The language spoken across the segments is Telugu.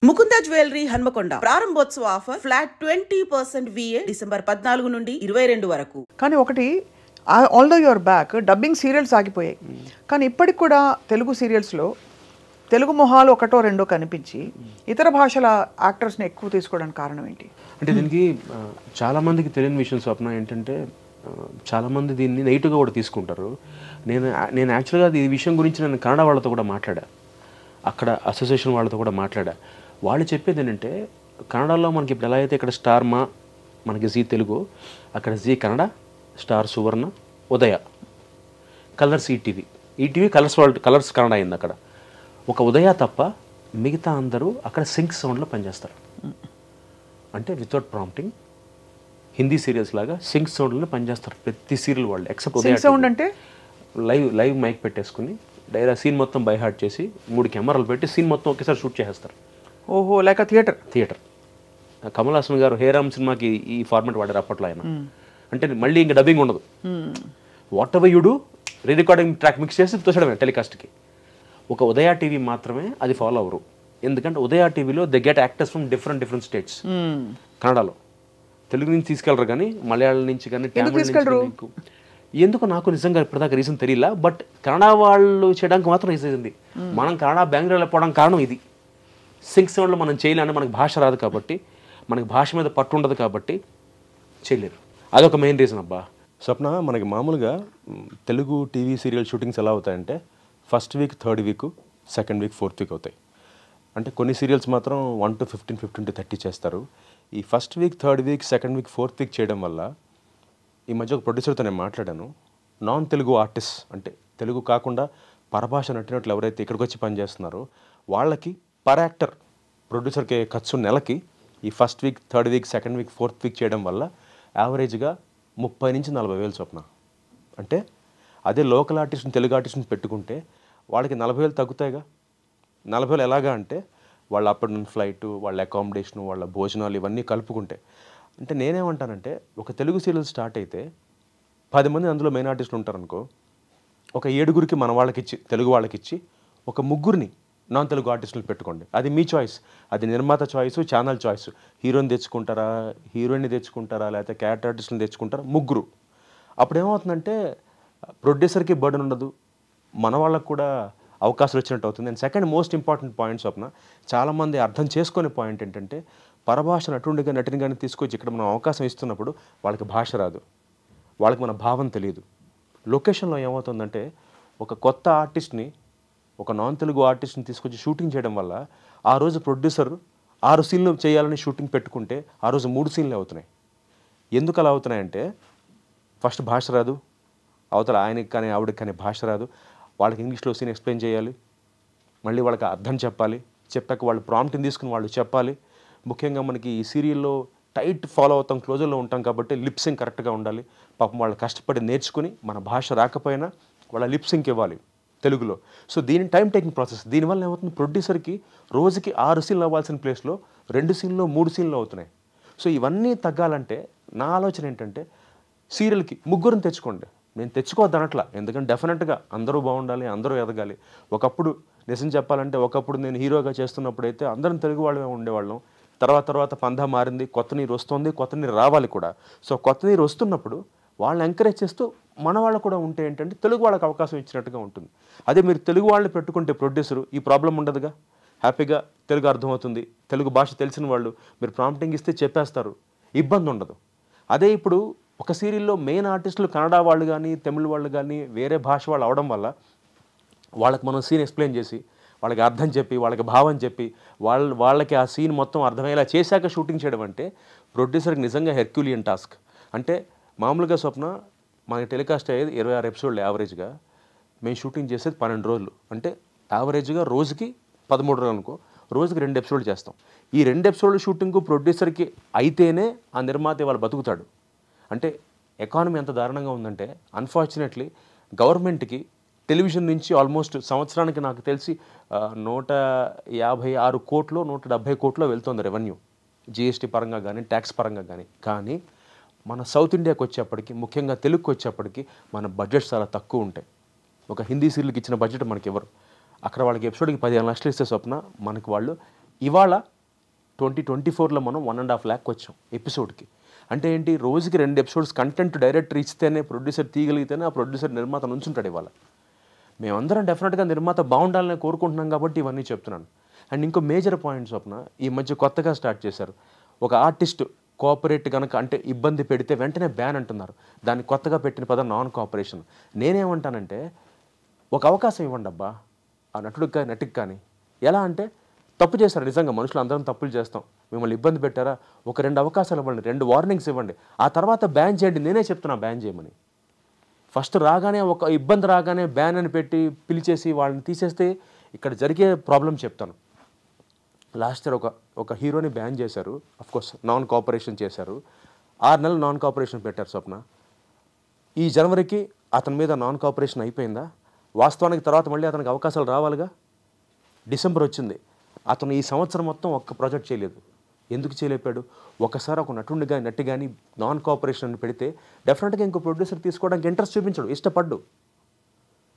ముకుంద జ్యువెలరీ హన్మకొండ ప్రారంభోత్సవ ఆఫర్ ఫ్లాట్ 20% VA డిసెంబర్ 14 నుండి 22 వరకు. కానీ ఒకటి although your back dubbing serials ఆగిపోయాయి, కానీ ఇప్పటికి కూడా తెలుగు సీరియల్స్లో తెలుగు మొహాలు ఒకటో రెండో కనిపించి ఇతర భాషల యాక్టర్స్ని ఎక్కువ తీసుకోవడానికి కారణం ఏంటి? అంటే దీనికి చాలామందికి తెలియని విషయం స్వప్న ఏంటంటే, చాలామంది దీన్ని నెగిటివ్గా కూడా తీసుకుంటారు. నేను యాక్చువల్గా ఈ విషయం గురించి నేను కన్నడ వాళ్ళతో కూడా మాట్లాడా, అక్కడ అసోసియేషన్ వాళ్ళతో కూడా మాట్లాడా. వాళ్ళు చెప్పేది ఏంటంటే, కన్నడలో మనకి ఇప్పుడు ఎలా అయితే ఇక్కడ స్టార్ మా మనకి జీ తెలుగు, అక్కడ జీ కన్నడ, స్టార్ సువర్ణ, ఉదయ, కలర్స్ ఈటీవీ కలర్స్ కన్నడ అయింది. అక్కడ ఒక ఉదయ తప్ప మిగతా అందరూ అక్కడ సింక్ సౌండ్లో పనిచేస్తారు. అంటే వితౌట్ ప్రాంప్టింగ్ హిందీ సీరియల్స్ లాగా సింక్ సౌండ్లో పనిచేస్తారు ప్రతి సీరియల్ వాళ్ళు, ఎక్సెప్ట్ ఉదయ సౌండ్. అంటే లైవ్ మైక్ పెట్టేసుకుని సీన్ మొత్తం బై హార్ట్ చేసి 3 కెమెరాలు పెట్టి సీన్ మొత్తం ఒకేసారి షూట్ చేసేస్తారు. ఓహో, లైక్ థియేటర్. కమల్ హాసన్ గారు హేరామ్ సినిమాకి ఈ ఫార్మాట్ వాడారు అప్పట్లో ఆయన. అంటే మళ్ళీ ఇంకా డబ్బింగ్ ఉండదు, what ever you do re recording track mix చేసి తోసడమే టెలికాస్ట్కి. ఒక ఉదయ టీవీ మాత్రమే అది ఫాలో అవ్వరు, ఎందుకంటే ఉదయ టీవీలో they get actors from different states. కన్నడలో తెలుగు నుంచి తీసుకెళ్ళరు, కానీ మలయాళం నుంచి కానీ తమిళ ఎందుకు నాకు నిజంగా ఇప్పటిదాకా రీజన్ తెలియలా. బట్ కన్నడ వాళ్ళు చేయడానికి మాత్రం రీజన్ ఉంది. మనం కన్నడ బెంగళూరులో పోవడానికి కారణం ఇది. సింక్ సౌండ్లో మనం చేయలేని, మనకు భాష రాదు కాబట్టి, మనకి భాష మీద పట్టు ఉండదు కాబట్టి చేయలేరు. అదొక మెయిన్ రీజన్ అబ్బా. స్వప్న, మనకి మామూలుగా తెలుగు టీవీ సీరియల్ షూటింగ్స్ ఎలా అవుతాయంటే, first week 3rd week, second week 4th week అవుతాయి. అంటే కొన్ని సీరియల్స్ మాత్రం 1 to 15, 15 to 30 చేస్తారు. ఈ first week 3rd week, second week 4th week చేయడం వల్ల, ఈ మధ్య ఒక ప్రొడ్యూసర్తో నేను మాట్లాడాను, నాన్ తెలుగు ఆర్టిస్ట్ అంటే తెలుగు కాకుండా పరభాష నటినట్లు ఎవరైతే ఇక్కడికి వచ్చి పనిచేస్తున్నారో వాళ్ళకి పర్ యాక్టర్ ప్రొడ్యూసర్కి ఖర్చు నెలకి ఈ first week, 3rd week, second week, 4th week చేయడం వల్ల యావరేజ్గా 30 నుంచి 40 వేలు చొప్పున. అంటే అదే లోకల్ ఆర్టిస్ట్ని, తెలుగు ఆర్టిస్ట్ని పెట్టుకుంటే వాళ్ళకి 40 వేలు తగ్గుతాయిగా. 40 వేలు ఎలాగా అంటే వాళ్ళ అప్ అండ్ డౌన్ ఫ్లైటు, వాళ్ళ అకామిడేషను, వాళ్ళ భోజనాలు ఇవన్నీ కలుపుకుంటే. అంటే నేనేమంటానంటే, ఒక తెలుగు సీరియల్ స్టార్ట్ అయితే 10 మంది అందులో మెయిన్ ఆర్టిస్టులు ఉంటారనుకో, ఒక 7గురికి మన వాళ్ళకిచ్చి, తెలుగు వాళ్ళకిచ్చి, ఒక 3గురిని నాన్ తెలుగు ఆర్టిస్టులు పెట్టుకోండి. అది మీ చాయిస్, అది నిర్మాత చాయిస్, ఛానల్ చాయిస్. హీరోని తెచ్చుకుంటారా, హీరోయిన్ని తెచ్చుకుంటారా, లేకపోతే క్యారెక్టర్ ఆర్టిస్టులను తెచ్చుకుంటారా, 3. అప్పుడు ఏమవుతుందంటే ప్రొడ్యూసర్కి బర్డన్ ఉండదు, మన వాళ్ళకు కూడా అవకాశాలు వచ్చినట్టు అవుతుంది. And second most important point Swapna, చాలామంది అర్థం చేసుకునే పాయింట్ ఏంటంటే, పరభాష నటుని కానీ తీసుకొచ్చి ఇక్కడ మనం అవకాశం ఇస్తున్నప్పుడు వాళ్ళకి భాష రాదు, వాళ్ళకి మన భావం తెలియదు. లొకేషన్లో ఏమవుతుందంటే, ఒక కొత్త ఆర్టిస్ట్ని, ఒక నాన్ తెలుగు ఆర్టిస్ట్ని తీసుకొచ్చి షూటింగ్ చేయడం వల్ల ఆ రోజు ప్రొడ్యూసర్ 6 సీన్లు చేయాలని షూటింగ్ పెట్టుకుంటే ఆ రోజు 3 సీన్లు అవుతున్నాయి. ఎందుకు అలా అవుతున్నాయంటే, ఫస్ట్ భాష రాదు, అవతల ఆయనకి కానీ ఆవిడకి కానీ భాష రాదు, వాళ్ళకి ఇంగ్లీష్లో సీన్ ఎక్స్ప్లెయిన్ చేయాలి, మళ్ళీ వాళ్ళకి అర్థం చెప్పాలి, చెప్పాక వాళ్ళు ప్రాంప్ట్ని తీసుకుని వాళ్ళు చెప్పాలి. ముఖ్యంగా మనకి ఈ సీరియల్లో టైట్ ఫాలో అవుతాం, క్లోజర్లో ఉంటాం కాబట్టి లిప్సింగ్ కరెక్ట్గా ఉండాలి. పాపం వాళ్ళు కష్టపడి నేర్చుకుని మన భాష రాకపోయినా వాళ్ళ లిప్సింగ్ ఇవ్వాలి తెలుగులో. సో దీని టైం టేకింగ్ ప్రాసెస్. దీనివల్ల ఏమవుతుంది, ప్రొడ్యూసర్కి రోజుకి 6 సీన్లు అవ్వాల్సిన ప్లేస్లో 2 సీన్లు 3 సీన్లు అవుతున్నాయి. సో ఇవన్నీ తగ్గాలంటే నా ఆలోచన ఏంటంటే, సీరియల్కి 3గురిని తెచ్చుకోండి. నేను తెచ్చుకోవద్దనట్లా, ఎందుకంటే డెఫినెట్గా అందరూ బాగుండాలి, అందరూ ఎదగాలి. ఒకప్పుడు నిజం చెప్పాలంటే, ఒకప్పుడు నేను హీరోగా చేస్తున్నప్పుడైతే అందరం తెలుగు వాళ్ళమే ఉండేవాళ్ళం. తర్వాత పందా మారింది, కొత్త నీరు వస్తుంది, కొత్త నీరు రావాలి కూడా. సో కొత్త నీరు వస్తున్నప్పుడు వాళ్ళని ఎంకరేజ్ చేస్తూ మన వాళ్ళు కూడా ఉంటే ఏంటంటే తెలుగు వాళ్ళకి అవకాశం ఇచ్చినట్టుగా ఉంటుంది. అదే మీరు తెలుగు వాళ్ళని పెట్టుకుంటే ప్రొడ్యూసరు ఈ ప్రాబ్లం ఉండదుగా, హ్యాపీగా తెలుగు అర్థమవుతుంది, తెలుగు భాష తెలిసిన వాళ్ళు మీరు ప్రాంప్టింగ్ ఇస్తే చెప్పేస్తారు, ఇబ్బంది ఉండదు. అదే ఇప్పుడు ఒక సీరియల్లో మెయిన్ ఆర్టిస్టులు కన్నడ వాళ్ళు కానీ, తమిళ వాళ్ళు కానీ, వేరే భాష వాళ్ళు అవడం వల్ల వాళ్ళకి మనం సీన్ ఎక్స్ప్లెయిన్ చేసి, వాళ్ళకి అర్థం చెప్పి, వాళ్ళకి భావం చెప్పి, వాళ్ళకి ఆ సీన్ మొత్తం అర్థమయ్యేలా చేశాక షూటింగ్ చేయడం అంటే ప్రొడ్యూసర్కి నిజంగా హెర్క్యులియన్ టాస్క్. అంటే మామూలుగా స్వప్న మనకి టెలికాస్ట్ అయ్యేది 26 ఎపిసోడ్లు యావరేజ్గా, మేము షూటింగ్ చేసేది 12 రోజులు. అంటే యావరేజ్గా రోజుకి 13 రోజులు అనుకో, రోజుకి 2 ఎపిసోడ్లు చేస్తాం. ఈ 2 ఎపిసోడ్ల షూటింగ్ ప్రొడ్యూసర్కి అయితేనే ఆ నిర్మాత వాళ్ళు బతుకుతాడు. అంటే ఎకానమీ ఎంత దారుణంగా ఉందంటే, అన్ఫార్చునేట్లీ గవర్నమెంట్కి టెలివిజన్ నుంచి ఆల్మోస్ట్ సంవత్సరానికి నాకు తెలిసి 156 కోట్లు 170 కోట్లు వెళ్తుంది రెవెన్యూ, జిఎస్టీ పరంగా కానీ, ట్యాక్స్ పరంగా కానీ. కానీ మన సౌత్ ఇండియాకి వచ్చేప్పటికి, ముఖ్యంగా తెలుగుకి వచ్చేప్పటికి మన బడ్జెట్స్ చాలా తక్కువ ఉంటాయి. ఒక హిందీ సీరియల్కి ఇచ్చిన బడ్జెట్ మనకి ఇవ్వరు. అక్కడ వాళ్ళకి ఎపిసోడ్కి 15 లక్షలు ఇస్తే స్వప్న, మనకి వాళ్ళు ఇవాళ 2024లో మనం 1.5 lakh వచ్చాం ఎపిసోడ్కి. అంటే ఏంటి, రోజుకి 2 ఎపిసోడ్స్ కంటెంట్ డైరెక్టర్ ఇస్తేనే, ప్రొడ్యూసర్ తీయగలిగితేనే ఆ ప్రొడ్యూసర్ నిర్మాత నుంచుంటాడు. ఇవాళ మేమందరం డెఫినెట్గా నిర్మాత బాగుండాలని కోరుకుంటున్నాం కాబట్టి ఇవన్నీ చెప్తున్నాను. అండ్ ఇంకో మేజర్ పాయింట్ స్వప్న, ఈ మధ్య కొత్తగా స్టార్ట్ చేశారు. ఒక ఆర్టిస్ట్ కోఆపరేట్ కనుక అంటే ఇబ్బంది పెడితే వెంటనే బ్యాన్ అంటున్నారు. దాన్ని కొత్తగా పెట్టిన పదం నాన్ కోఆపరేషన్. నేనేమంటానంటే ఒక అవకాశం ఇవ్వండి అబ్బా ఆ నటుడికి కానీ నటికి కానీ. ఎలా అంటే తప్పు చేస్తారు నిజంగా, మనుషులు అందరం తప్పులు చేస్తాం, మిమ్మల్ని ఇబ్బంది పెట్టారా, ఒక 2 అవకాశాలు ఇవ్వండి, 2 వార్నింగ్స్ ఇవ్వండి, ఆ తర్వాత బ్యాన్ చేయండి. నేనే చెప్తున్నా బ్యాన్ చేయమని. ఫస్ట్ రాగానే ఒక ఇబ్బంది రాగానే బ్యాన్ అని పెట్టి పిలిచేసి వాళ్ళని తీసేస్తే ఇక్కడ జరిగే ప్రాబ్లం చెప్తాను. లాస్ట్ ఇయర్ ఒక హీరోని బ్యాన్ చేశారు, అఫ్కోర్స్ నాన్ కోఆపరేషన్ చేశారు. 6 నెలలు నాన్ కోఆపరేషన్ పెట్టారు స్వప్న. ఈ జనవరికి అతని మీద నాన్ కోఆపరేషన్ అయిపోయిందా? వాస్తవానికి తర్వాత మళ్ళీ అతనికి అవకాశాలు రావాలిగా. డిసెంబర్ వచ్చింది, అతను ఈ సంవత్సరం మొత్తం ఒక్క ప్రాజెక్ట్ చేయలేదు. ఎందుకు చేయలేపాడు? ఒకసారి ఒక నటుడిని కానీ నటి కానీ నాన్ కోఆపరేషన్ పెడితే డెఫినెట్గా ఇంకో ప్రొడ్యూసర్ తీసుకోవడానికి ఇంట్రెస్ట్ చూపించడు, ఇష్టపడ్డు.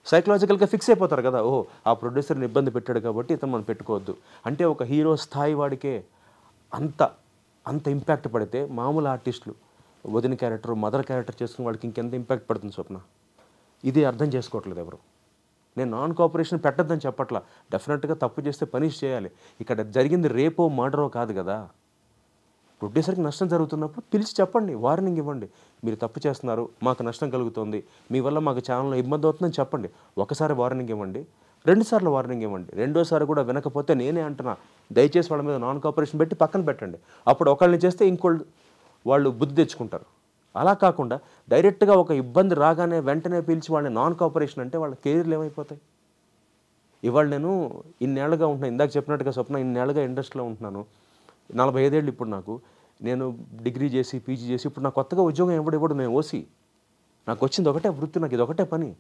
సైకలాజికల్గా ఫిక్స్ అయిపోతారు కదా, ఓహో ఆ ప్రొడ్యూసర్ని ఇబ్బంది పెట్టాడు కాబట్టి ఇతను మనం పెట్టుకోవద్దు. అంటే ఒక హీరో స్థాయి వాడికే అంత ఇంపాక్ట్ పడితే మామూలు ఆర్టిస్టులు వదిన క్యారెక్టర్ మదర్ క్యారెక్టర్ చేసుకున్న వాడికి ఇంకెంత ఇంపాక్ట్ పడుతుంది స్వప్న. ఇది అర్థం చేసుకోవట్లేదు ఎవరు. నేను నాన్ కోఆపరేషన్ పెట్టద్దని చెప్పట్లా, డెఫినెట్గా తప్పు చేస్తే పనిష్ చేయాలి. ఇక్కడ జరిగింది రేపో మర్డరో కాదు కదా. ప్రొడ్యూసర్కి నష్టం జరుగుతున్నప్పుడు పిలిచి చెప్పండి, వార్నింగ్ ఇవ్వండి, మీరు తప్పు చేస్తున్నారు, మాకు నష్టం కలుగుతుంది, మీ వల్ల మాకు ఛానల్లో ఇబ్బంది అవుతుందని చెప్పండి. ఒకసారి వార్నింగ్ ఇవ్వండి, 2 సార్లు వార్నింగ్ ఇవ్వండి. 2వ సారి కూడా వినకపోతే నేనే అంటున్నా, దయచేసి వాళ్ళ మీద నాన్ కోఆపరేషన్ పెట్టి పక్కన పెట్టండి. అప్పుడు ఒకళ్ళని చేస్తే వాళ్ళు బుద్ధి తెచ్చుకుంటారు. అలా కాకుండా డైరెక్ట్గా ఒక ఇబ్బంది రాగానే వెంటనే పిలిచి వాళ్ళని నాన్ కోఆపరేషన్ అంటే వాళ్ళ కెరీర్లు ఏమైపోతాయి? ఇవాళ నేను ఇన్నేళ్ళుగా ఉంటున్నాను, ఇందాక చెప్పినట్టుగా స్వప్న, ఇన్నేళ్ళుగా ఇండస్ట్రీలో ఉంటున్నాను, 45 ఏళ్ళు ఇప్పుడు నాకు. నేను డిగ్రీ చేసి పీజీ చేసి ఇప్పుడు నాకు కొత్తగా ఉద్యోగం ఇవ్వడు. నేను ఓసి, నాకు వచ్చింది ఒకటే వృత్తి, నాకు ఇది ఒకటే పని.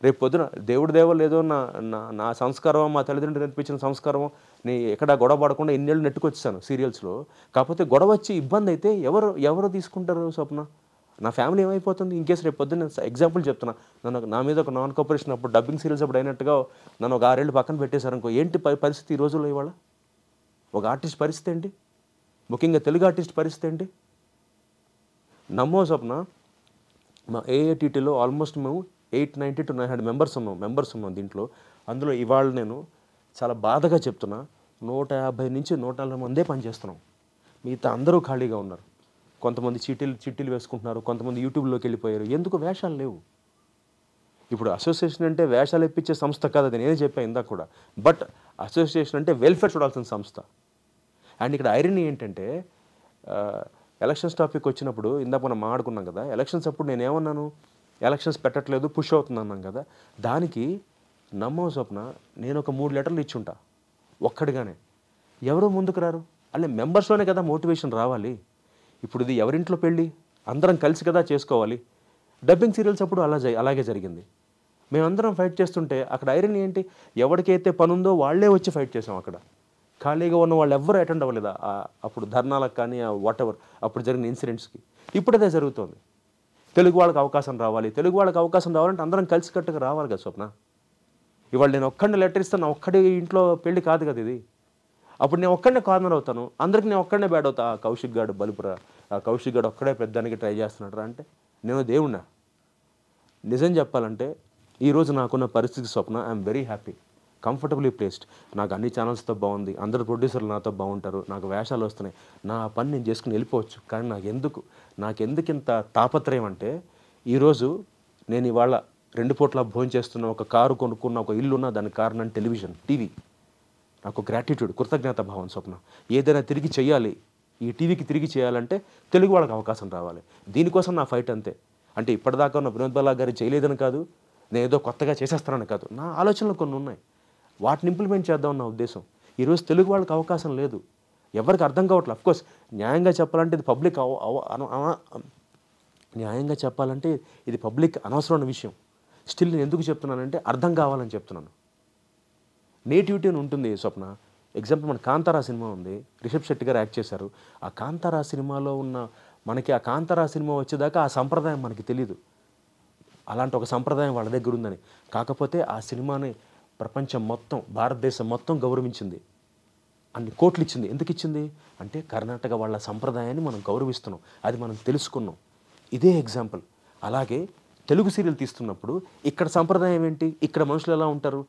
రేపు పొద్దున దేవుడు లేదో నా సంస్కారం, మా తల్లిదండ్రులు నేర్పించిన సంస్కారం, నేను ఎక్కడా గొడవ పడకుండా ఇన్నేళ్ళు నెట్టుకొచ్చాను సీరియల్స్లో. కాకపోతే గొడవ వచ్చి ఇబ్బంది అయితే ఎవరు తీసుకుంటారు స్వప్న? నా ఫ్యామిలీ ఏమైపోతుంది? ఇంకేసి రేపు పొద్దున్న ఎగ్జాంపుల్ చెప్తున్నా, నా మీద ఒక నాన్ కోఆపరేషన్ అప్పుడు డబ్బింగ్ సీరియల్స్ అప్పుడు అయినట్టుగా నన్ను ఒక 6 ఏళ్ళు పక్కన పెట్టేశారు అనుకో, ఏంటి పరిస్థితి ఈ రోజుల్లో? ఇవాళ ఒక ఆర్టిస్ట్ పరిస్థితి ఏంటి? ముఖ్యంగా తెలుగు ఆర్టిస్ట్ పరిస్థితి ఏంటి? నమ్మో స్వప్న, మా ఏఐటీటీలో ఆల్మోస్ట్ మేము 890 to 900 మెంబర్స్ ఉన్నాం దీంట్లో. అందులో ఇవాళ నేను చాలా బాధగా చెప్తున్నా, 150 నుంచి 140 మందే పనిచేస్తున్నాం. మిగతా అందరూ ఖాళీగా ఉన్నారు. కొంతమంది చిట్టీలు వేసుకుంటున్నారు, కొంతమంది యూట్యూబ్లోకి వెళ్ళిపోయారు. ఎందుకు? వేషాలు లేవు. ఇప్పుడు అసోసియేషన్ అంటే వేషాలు ఇప్పించే సంస్థ కాదు, అది నేనే చెప్పాను ఇందాక కూడా. బట్ అసోసియేషన్ అంటే వెల్ఫేర్ చూడాల్సిన సంస్థ. అండ్ ఇక్కడ ఐరనీ ఏంటంటే, ఎలక్షన్స్ టాపిక్ వచ్చినప్పుడు ఇందాక మనం మాట్లాడుకున్నాం కదా, ఎలక్షన్స్ అప్పుడు నేనేమన్నాను, ఎలక్షన్స్ పెట్టట్లేదు, పుష్ అవుతుంది అన్నాం కదా. దానికి నమ్మో స్వప్న, నేను ఒక 3 లెటర్లు ఇచ్చుంటా ఒక్కడిగానే. ఎవరో ముందుకు రారు. అలా మెంబర్స్లోనే కదా మోటివేషన్ రావాలి. ఇప్పుడు ఇది ఎవరింట్లో పెళ్ళి, అందరం కలిసి కదా చేసుకోవాలి. డబ్బింగ్ సీరియల్స్ అప్పుడు అలాగే జరిగింది. మేమందరం ఫైట్ చేస్తుంటే అక్కడ ఐరన్ ఏంటి, ఎవరికైతే పని ఉందో వాళ్ళే వచ్చి ఫైట్ చేసాం. అక్కడ ఖాళీగా ఉన్న వాళ్ళు ఎవ్వరూ అటెండ్ అవ్వలేదు అప్పుడు ధర్నాలకు కానీ వాట్ ఎవర్ అప్పుడు జరిగిన ఇన్సిడెంట్స్కి. ఇప్పుడు అదే జరుగుతుంది. తెలుగు వాళ్ళకి అవకాశం రావాలంటే అందరం కలిసికట్టుగా రావాలి కదా స్వప్న. ఇవాళ నేను ఒక్కడిని లెటర్ ఇస్తాను, నా ఒక్కడి ఇంట్లో పెళ్లి కాదు కదా ఇది. అప్పుడు నేను ఒక్కడనే కార్నర్ అవుతాను, అందరికి నేను ఒక్కడనే బ్యాడ్ అవుతా. కౌశిక్ గాడు బలుపురా, కౌశిక్ గాడు ఒక్కడే పెద్దానికి ట్రై చేస్తున్నాడు అంటే నేను దేవుణ్ణా? నిజం చెప్పాలంటే ఈరోజు నాకున్న పరిస్థితి Swapna, I'm very happy, comfortably placed. నాకు అన్ని ఛానల్స్తో బాగుంది, అందరు ప్రొడ్యూసర్లు నాతో బాగుంటారు, నాకు వేషాలు వస్తున్నాయి, నా పని నేను చేసుకుని వెళ్ళిపోవచ్చు. కానీ నాకెందుకు ఇంత తాపత్రయం అంటే, ఈరోజు నేను ఇవాళ 2 పూట్ల భోజనం చేస్తున్న, ఒక కారు కొనుక్కున్న, ఒక ఇల్లు ఉన్న, దానికి కారణం టెలివిజన్, టీవీ. నాకు గ్రాటిట్యూడ్, కృతజ్ఞత భావం స్వప్న. ఏదైనా తిరిగి చేయాలి, ఈ టీవీకి తిరిగి చేయాలంటే తెలుగు వాళ్ళకి అవకాశం రావాలి. దీనికోసం నా ఫైట్ అంతే. అంటే ఇప్పటిదాకా ఉన్న వినోద్ బాలా గారు చేయలేదని కాదు, నేను ఏదో కొత్తగా చేసేస్తానని కాదు, నా ఆలోచనలు కొన్ని ఉన్నాయి, వాటిని ఇంప్లిమెంట్ చేద్దాం నా ఉద్దేశం. ఈరోజు తెలుగు వాళ్ళకి అవకాశం లేదు, ఎవరికి అర్థం కావట్లేదు. అఫ్కోర్స్ న్యాయంగా చెప్పాలంటే ఇది పబ్లిక్ అనవసరమైన విషయం. స్టిల్ నేను ఎందుకు చెప్తున్నానంటే అర్థం కావాలని చెప్తున్నాను. నేటివిటీ అని ఉంటుంది స్వప్న. ఎగ్జాంపుల్ మన కాంతారా సినిమా ఉంది, రిషబ్ శెట్టి గారు యాక్ట్ చేశారు. ఆ కాంతారా సినిమాలో ఉన్న మనకి ఆ కాంతారా సినిమా వచ్చేదాకా ఆ సంప్రదాయం మనకి తెలీదు. అలాంటి ఒక సంప్రదాయం వాళ్ళ దగ్గర ఉందని. కాకపోతే ఆ సినిమాని ప్రపంచం మొత్తం, భారతదేశం మొత్తం గౌరవించింది. అన్ని కోట్లు ఇచ్చింది. ఎందుకు ఇచ్చింది అంటే కర్ణాటక వాళ్ళ సంప్రదాయాన్ని మనం గౌరవిస్తున్నాం, అది మనం తెలుసుకున్నాం. ఇదే ఎగ్జాంపుల్. అలాగే తెలుగు సీరియల్ తీస్తున్నప్పుడు ఇక్కడ సంప్రదాయం ఏంటి, ఇక్కడ మనుషులు ఎలా ఉంటారు,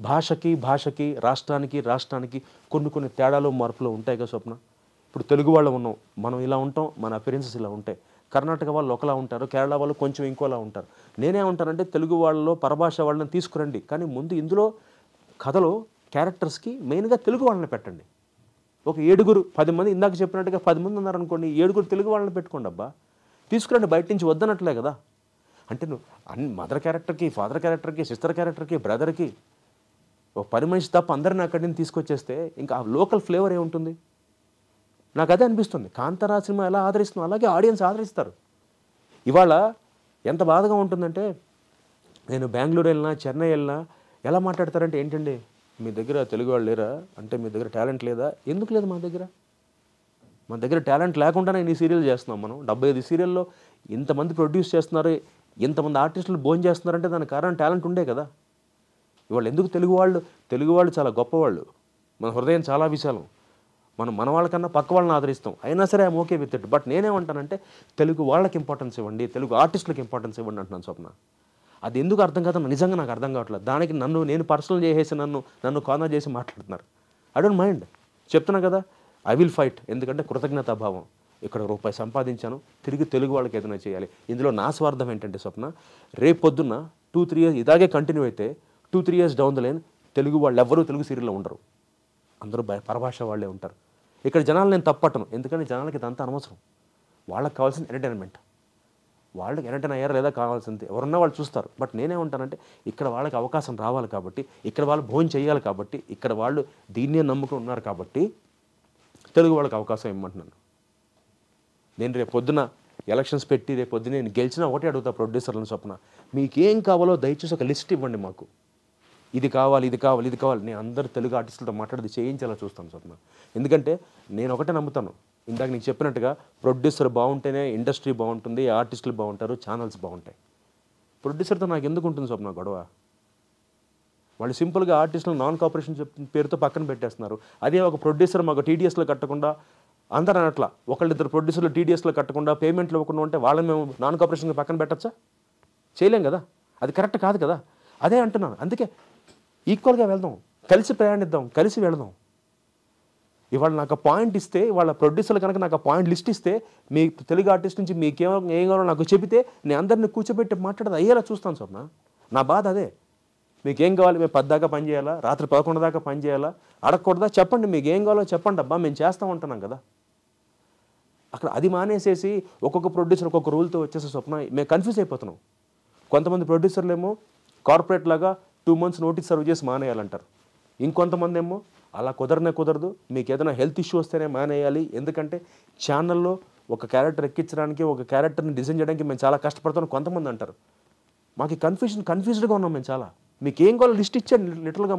భాషకి రాష్ట్రానికి కొన్ని తేడాలు మార్పులు ఉంటాయి కదా స్వప్న. ఇప్పుడు తెలుగు వాళ్ళు ఉన్నాం, మనం ఇలా ఉంటాం, మన అపిరెన్సెస్ ఇలా ఉంటాయి. కర్ణాటక వాళ్ళు ఒకలా ఉంటారు, కేరళ వాళ్ళు కొంచెం ఇంకోలా ఉంటారు. నేనేమంటానంటే తెలుగు వాళ్ళలో పరభాష వాళ్ళని తీసుకురండి, కానీ ముందు ఇందులో కథలో క్యారెక్టర్స్కి మెయిన్గా తెలుగు వాళ్ళని పెట్టండి. ఒక 7 10 మంది ఇందాక చెప్పినట్టుగా 10 మంది ఉన్నారనుకోండి, 7 తెలుగు వాళ్ళని పెట్టుకోండి అబ్బా, తీసుకురండి, బయట నుంచి వద్దనట్లే కదా. అంటే నువ్వు అన్ని మదర్ క్యారెక్టర్కి, ఫాదర్ క్యారెక్టర్కి, సిస్టర్ క్యారెక్టర్కి, బ్రదర్కి ఒక 10 మనిషి తప్ప అందరిని అక్కడి నుంచి తీసుకొచ్చేస్తే ఇంకా ఆ లోకల్ ఫ్లేవర్ ఏముంటుంది. నాకు అదే అనిపిస్తుంది. కాంతారా సినిమా ఎలా ఆదరిస్తున్నాం అలాగే ఆడియన్స్ ఆదరిస్తారు. ఇవాళ ఎంత బాధగా ఉంటుందంటే నేను బెంగళూరు వెళ్ళినా చెన్నై వెళ్ళినా ఎలా మాట్లాడతారంటే ఏంటండి మీ దగ్గర తెలుగు వాళ్ళు లేరా, అంటే మీ దగ్గర టాలెంట్ లేదా. ఎందుకు లేదు మన దగ్గర టాలెంట్ లేకుండానే ఈ సీరియల్ చేస్తున్నాం మనం. 75 సీరియల్లో ఇంతమంది ప్రొడ్యూస్ చేస్తున్నారు, ఇంతమంది ఆర్టిస్టులు భోజనం చేస్తున్నారంటే దానికి కారణం టాలెంట్ ఉండే కదా. ఇవాళ ఎందుకు తెలుగు వాళ్ళు చాలా గొప్పవాళ్ళు, మన హృదయం చాలా విశాలం, మన వాళ్ళకన్నా పక్క వాళ్ళని ఆదరిస్తాం. అయినా సరే I'm okay with it. But నేనేమంటానంటే తెలుగు వాళ్ళకి ఇంపార్టెన్స్ ఇవ్వండి, తెలుగు ఆర్టిస్టులకు ఇంపార్టెన్స్ ఇవ్వండి అంటున్నాను స్వప్న. అది ఎందుకు అర్థం కాదు నిజంగా నాకు అర్థం కావట్లేదు. దానికి నేను పర్సనల్ చేసేసి నన్ను కార్నర్ చేసి మాట్లాడుతున్నారు. ఐ డోంట్ మైండ్, చెప్తున్నా కదా, ఐ విల్ ఫైట్. ఎందుకంటే కృతజ్ఞతాభావం. ఇక్కడ రూపాయి సంపాదించాను, తిరిగి తెలుగు వాళ్ళకి ఏదైనా చేయాలి. ఇందులో నా స్వార్థం ఏంటంటే స్వప్న, రేపు పొద్దున్న 2-3 ఇయర్స్ ఇలాగే కంటిన్యూ అయితే 2-3 years down the line Telugu వాళ్ళు ఎవ్వరూ తెలుగు సీరియల్లో ఉండరు, అందరూ పరభాష వాళ్ళే ఉంటారు. ఇక్కడ జనాలు నేను తప్పట్టను, ఎందుకంటే జనాలకి ఇదంతా అనవసరం. వాళ్ళకి కావాల్సిన ఎంటర్టైన్మెంట్, వాళ్ళకి ఎంటర్టైన్ అయ్యారా లేదా కావాల్సింది, ఎవరున్నా వాళ్ళు చూస్తారు. బట్ నేనే ఉంటానంటే ఇక్కడ వాళ్ళకి అవకాశం రావాలి కాబట్టి, ఇక్కడ వాళ్ళు భోజనం చేయాలి కాబట్టి, ఇక్కడ వాళ్ళు దీన్నే నమ్ముకుని ఉన్నారు కాబట్టి తెలుగు వాళ్ళకి అవకాశం ఇవ్వమంటున్నాను. నేను రేపు పొద్దున ఎలక్షన్స్ పెట్టి రేపు పొద్దున నేను గెలిచినా ఒకటే అడుగుతా ప్రొడ్యూసర్లను స్వప్న, మీకేం కావాలో దయచేసి ఒక లిస్ట్ ఇవ్వండి మాకు, ఇది కావాలి. నేను అందరు తెలుగు ఆర్టిస్టులతో మాట్లాడి చేయించేలా చూస్తాను స్వప్న. ఎందుకంటే నేను ఒకటే నమ్ముతాను, ఇందాక నీకు చెప్పినట్టుగా ప్రొడ్యూసర్ బాగుంటేనే ఇండస్ట్రీ బాగుంటుంది, ఆర్టిస్టులు బాగుంటారు, ఛానల్స్ బాగుంటాయి. ప్రొడ్యూసర్తో నాకు ఎందుకు ఉంటుంది స్వప్న గొడవ. వాళ్ళు సింపుల్గా ఆర్టిస్టులు నాన్ కోఆపరేషన్ పేరుతో పక్కన పెట్టేస్తున్నారు. అదే ఒక ప్రొడ్యూసర్ మాకు టీడీఎస్లో కట్టకుండా, అందరూ అట్లా ఒకళ్ళిద్దరు ప్రొడ్యూసర్లు టీడీఎస్లో కట్టకుండా పేమెంట్లు ఇవ్వకుండా ఉంటే వాళ్ళని మేము నాన్ కోఆపరేషన్కి పక్కన పెట్టచ్చా? చేయలేం కదా, అది కరెక్ట్ కాదు కదా. అదే అంటున్నాను. అందుకే ఈక్వల్గా వెళ్దాం, కలిసి ప్రయాణిద్దాం, కలిసి వెళదాం. ఇవాళ నాకు పాయింట్ ఇస్తే, వాళ్ళ ప్రొడ్యూసర్లు కనుక నాకు పాయింట్ లిస్ట్ ఇస్తే, మీ తెలుగు ఆర్టిస్ట్ నుంచి మీకేం కావాలో నాకు చెబితే నేను అందరిని కూర్చోబెట్టి మాట్లాడదు అయ్యేలా చూస్తాను స్వప్న. నా బాధ అదే. మీకేం కావాలి, మేము 10 దాకా పని చేయాలా, రాత్రి 11 దాకా పని చేయాలా, అడగకూడదా? చెప్పండి, మీకు ఏం కావాలో చెప్పండి అబ్బా, మేము చేస్తాం ఉంటున్నాం కదా. అక్కడ అది మానేసేసి ఒక్కొక్క ప్రొడ్యూసర్ ఒక్కొక్క రూల్తో వచ్చేసే స్వప్న మేము కన్ఫ్యూజ్ అయిపోతున్నాం. కొంతమంది ప్రొడ్యూసర్లు ఏమో కార్పొరేట్ లాగా 2 months నోటీస్ సర్వ్ చేసి మానేయాలంటారు. ఇంకొంతమంది ఏమో అలా కుదరదు, మీకు ఏదైనా హెల్త్ ఇష్యూ వస్తేనే మానేయాలి, ఎందుకంటే ఛానల్లో ఒక క్యారెక్టర్ ఎక్కించడానికి, ఒక క్యారెక్టర్ని డిజైన్ చేయడానికి మేము చాలా కష్టపడతాం కొంతమంది అంటారు. మాకు కన్ఫ్యూజ్డ్గా ఉన్నాం మేము చాలా. మీకు ఏం కావాలో లిస్ట్ ఇచ్చాను లిటరల్గా,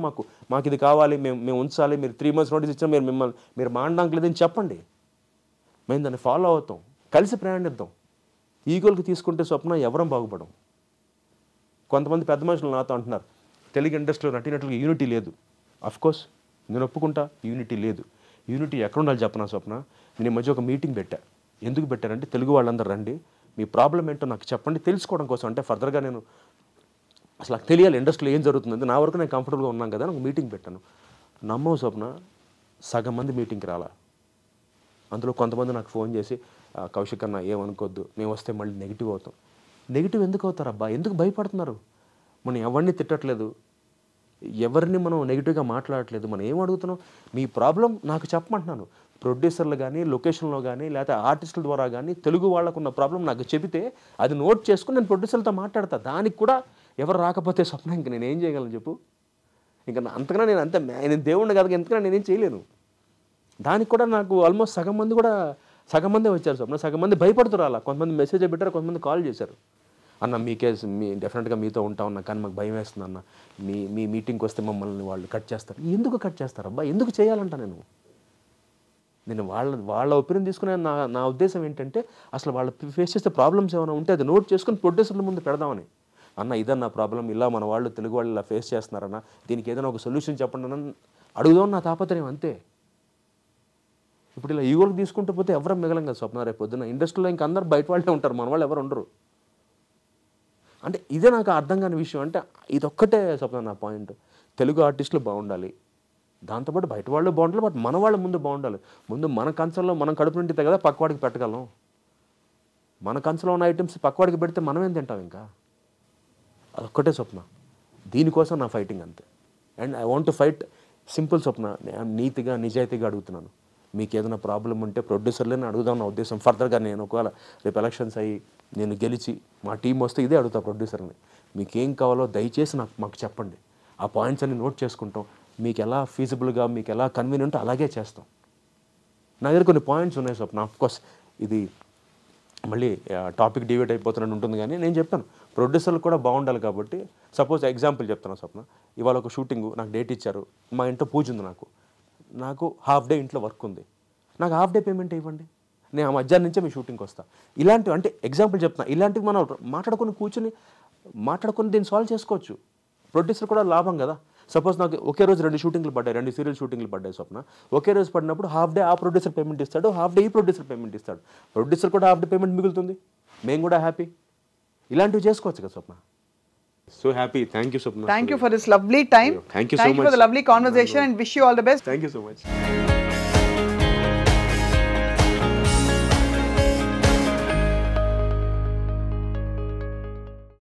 మాకు ఇది కావాలి, మేము ఉంచాలి, మీరు 3 months నోటీస్ ఇచ్చాం, మీరు మానడానికి లేదని చెప్పండి, మేము దాన్ని ఫాలో అవుతాం, కలిసి ప్రయాణిద్దాం. ఈగోల్కి తీసుకుంటే స్వప్న ఎవరం బాగుపడం. కొంతమంది పెద్ద మనుషులు నాతో అంటున్నారు తెలుగు ఇండస్ట్రీలో నటినట్లుగా యూనిటీ లేదు. అఫ్కోర్స్ నేను ఒప్పుకుంటా, యూనిటీ లేదు. యూనిటీ ఎక్కడ ఉండాలి చెప్పనా స్వప్న. నేను ఈ మధ్య ఒక మీటింగ్ పెట్టా. ఎందుకు పెట్టారంటే తెలుగు వాళ్ళందరూ రండి, మీ ప్రాబ్లం ఏంటో నాకు చెప్పండి, తెలుసుకోవడం కోసం. అంటే ఫర్దర్గా నేను అసలు నాకు తెలియాలి ఇండస్ట్రీలో ఏం జరుగుతుంది, నా వరకు నేను కంఫర్టబుల్గా ఉన్నాను కదా, నాకు మీటింగ్ పెట్టాను. నమ్మవు స్వప్న, సగం మంది మీటింగ్కి రాలా. అందులో కొంతమంది నాకు ఫోన్ చేసి కౌశిక్ అన్న ఏమనుకోవద్దు, మేము వస్తే మళ్ళీ నెగిటివ్ అవుతాం. నెగిటివ్ ఎందుకు అవుతారు అబ్బా, ఎందుకు భయపడుతున్నారు? మనం ఎవరిని తిట్టట్లేదు, ఎవరిని మనం నెగిటివ్గా మాట్లాడట్లేదు. మనం ఏం అడుగుతున్నాం, మీ ప్రాబ్లం నాకు చెప్పమంటున్నాను. ప్రొడ్యూసర్లు కానీ, లొకేషన్లో కానీ, లేకపోతే ఆర్టిస్టుల ద్వారా కానీ తెలుగు వాళ్ళకున్న ప్రాబ్లం నాకు చెబితే అది నోట్ చేసుకుని నేను ప్రొడ్యూసర్లతో మాట్లాడతా. దానికి కూడా ఎవరు రాకపోతే స్వప్న ఇంక నేను ఏం చేయగలను చెప్పు. ఇంకా అంతకన్నా నేను దేవుడిని కాదు, ఎంతకన్నా నేనేం చేయలేను. దానికి కూడా నాకు ఆల్మోస్ట్ సగం మందే వచ్చారు స్వప్న. సగం మంది భయపడుతున్నారు. అలా కొంతమంది మెసేజ్ పెట్టారు, కొంతమంది కాల్ చేశారు. అన్న మీ డెఫినెట్గా మీతో ఉంటా ఉన్నా, కానీ మాకు భయం వేస్తుంది అన్న, మీ మీటింగ్కి వస్తే మమ్మల్ని వాళ్ళు కట్ చేస్తారు. ఎందుకు కట్ చేస్తారు అబ్బా, ఎందుకు చేయాలంట? నేను వాళ్ళ ఒపీనియన్ తీసుకునే నా ఉద్దేశం ఏంటంటే అసలు వాళ్ళు ఫేస్ చేసే ప్రాబ్లమ్స్ ఏమైనా ఉంటే అది నోట్ చేసుకుని ప్రొడ్యూసర్ల ముందు పెడదామని. అన్న ఇదన్న ప్రాబ్లం, ఇలా మన వాళ్ళు తెలుగు వాళ్ళు ఇలా ఫేస్ చేస్తున్నారన్న, దీనికి ఏదైనా ఒక సొల్యూషన్ చెప్పండి అని అడుగుదాం నా తాపత్రయం, అంతే. ఇప్పుడు ఇలా ఈగోలు తీసుకుంటూ పోతే ఎవరు మిగలం కదా స్వప్న. రేపు పొద్దున ఇండస్ట్రీలో ఇంకా అందరు బయట వాళ్ళే ఉంటారు, మన వాళ్ళు ఎవరు ఉండరు. అంటే ఇదే నాకు అర్థం కాని విషయం. అంటే ఇదొక్కటే స్వప్న నా పాయింట్. తెలుగు ఆర్టిస్టులు బాగుండాలి, దాంతోపాటు బయట వాళ్ళు బాగుండాలి, బట్ మన వాళ్ళ ముందు బాగుండాలి. ముందు మన కంచంలో మనం కడుపు నిండితే కదా పక్కవాడికి పెట్టగలం. మన కంచంలో ఉన్న ఐటమ్స్ పక్కవాడికి పెడితే మనం ఏం తింటాం ఇంకా? అదొక్కటే స్వప్న. దీనికోసం నా ఫైటింగ్ అంతే. And I want to fight simple Swapna. నీతిగా నిజాయితీగా అడుగుతున్నాను. మీకు ఏదైనా ప్రాబ్లం ఉంటే ప్రొడ్యూసర్లేని అడుగుదాం నా ఉద్దేశం. ఫర్దర్గా నేను ఒకవేళ రేపు ఎలక్షన్స్ అయ్యి నేను గెలిచి మా టీం వస్తే ఇదే అడుగుతా ప్రొడ్యూసర్ని, మీకేం కావాలో దయచేసి మాకు చెప్పండి. ఆ పాయింట్స్ అన్ని నోట్ చేసుకుంటాం. మీకు ఎలా ఫీజిబుల్గా, మీకు ఎలా కన్వీనియంట్ అలాగే చేస్తాం. నా దగ్గర కొన్ని పాయింట్స్ ఉన్నాయి స్వప్న. ఆఫ్కోర్స్ ఇది మళ్ళీ టాపిక్ డివైడ్ అయిపోతున్నట్టు ఉంటుంది, కానీ నేను చెప్పాను ప్రొడ్యూసర్లు కూడా బాగుండాలి కాబట్టి. సపోజ్ ఎగ్జాంపుల్ చెప్తాను స్వప్న. ఇవాళ ఒక షూటింగ్ నాకు డేట్ ఇచ్చారు, మా ఇంట్లో పూజ ఉంది, నాకు హాఫ్ డే ఇంట్లో వర్క్ ఉంది, నాకు హాఫ్ డే పేమెంట్ ఇవ్వండి, నేను ఆ మధ్యాహ్నం నుంచే మీ షూటింగ్కి వస్తాను. ఇలాంటివి అంటే ఎగ్జాంపుల్ చెప్తున్నా. ఇలాంటివి మనం మాట్లాడుకుని దీన్ని సాల్వ్ చేసుకోవచ్చు. ప్రొడ్యూసర్ కూడా లాభం కదా. సపోజ్ నాకు ఒకే రోజు 2 షూటింగ్లు పడ్డాయి, 2 సీరియల్ షూటింగ్లు పడ్డాయి స్వప్న. ఒకే రోజు పడినప్పుడు హాఫ్ డే ఆ ప్రొడ్యూసర్ పేమెంట్ ఇస్తాడు, హాఫ్ డే ఈ ప్రొడ్యూసర్ పేమెంట్ ఇస్తాడు. ప్రొడ్యూసర్ కూడా హాఫ్ డే పేమెంట్ మిగులుతుంది, మేము కూడా హ్యాపీ. ఇలాంటివి చేసుకోవచ్చు కదా Swapna. So happy. Thank you Swapna. Thank you for this lovely time. Thank you so Thank you much. for the lovely conversation and wish you all the best. Thank you so much.